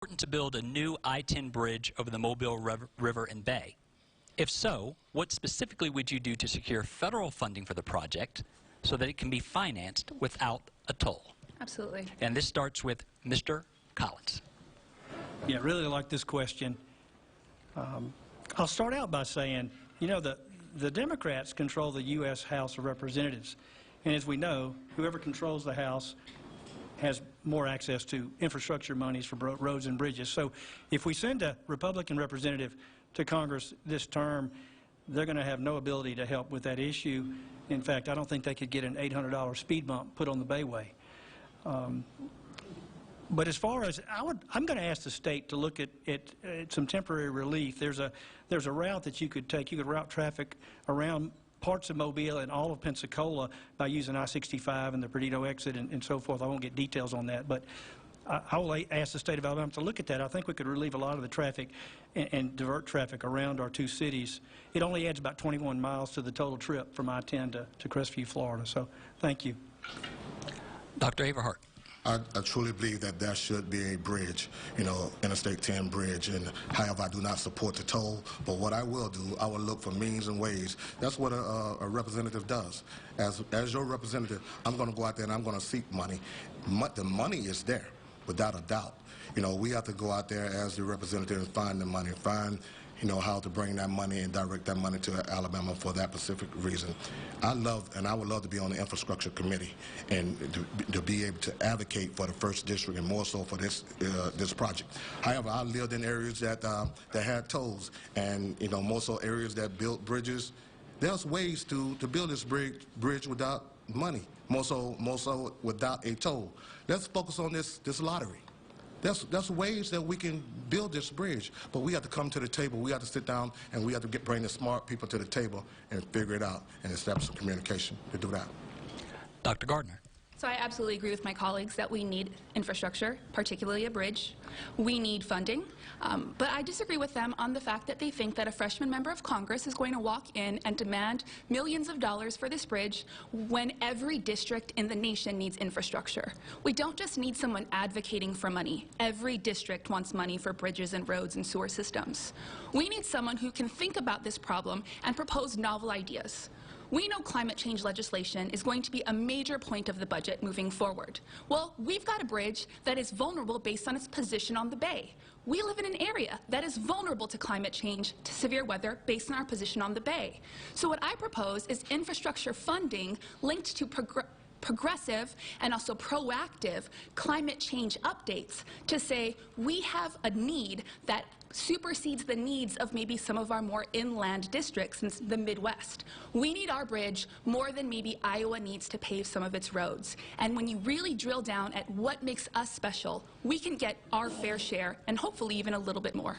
important to build a new I-10 bridge over the Mobile River and Bay? If so, what specifically would you do to secure federal funding for the project so that it can be financed without a toll? Absolutely. And this starts with Mr. Collins. Yeah, I really like this question. I'll start out by saying, you know, the Democrats control the U.S. House of Representatives. And as we know, whoever controls the House has more access to infrastructure monies for roads and bridges. So if we send a Republican representative to Congress this term, they're going to have no ability to help with that issue. In fact, I don't think they could get an $800 speed bump put on the Bayway. But as far as I'm going to ask the state to look at some temporary relief. There's a route that you could take. You could route traffic around parts of Mobile and all of Pensacola by using I-65 and the Perdido exit and so forth. I won't get details on that, but I will ask the state of Alabama to look at that. I think we could relieve a lot of the traffic and divert traffic around our two cities. It only adds about 21 miles to the total trip from I-10 to Crestview, Florida. So thank you. Dr. Averhart. I truly believe that there should be a bridge, you know, Interstate 10 bridge, and however I do not support the toll, but what I will do, I will look for means and ways. That's what a representative does. As your representative, I'm going to go out there and I'm going to seek money. The money is there, without a doubt. You know, we have to go out there as the representative and find the money, find, you know, how to bring that money and direct that money to Alabama for that specific reason. I would love to be on the infrastructure committee and to be able to advocate for the first district and more so for this project. However, I lived in areas that had tolls, and you know, more so areas that built bridges. There's ways to build this bridge without money, more so without a toll. Let's focus on this lottery. That's ways that we can build this bridge, but we have to come to the table. We have to sit down and we have to bring the smart people to the table and figure it out and establish some communication to do that. Dr. Gardner. So I absolutely agree with my colleagues that we need infrastructure, particularly a bridge. We need funding, but I disagree with them on the fact that they think that a freshman member of Congress is going to walk in and demand millions of dollars for this bridge when every district in the nation needs infrastructure. We don't just need someone advocating for money. Every district wants money for bridges and roads and sewer systems. We need someone who can think about this problem and propose novel ideas. We know climate change legislation is going to be a major point of the budget moving forward. Well, we've got a bridge that is vulnerable based on its position on the bay. We live in an area that is vulnerable to climate change, to severe weather, based on our position on the bay. So what I propose is infrastructure funding linked to progressive and also proactive climate change updates to say we have a need that supersedes the needs of maybe some of our more inland districts in the Midwest. We need our bridge more than maybe Iowa needs to pave some of its roads. And when you really drill down at what makes us special, we can get our fair share and hopefully even a little bit more.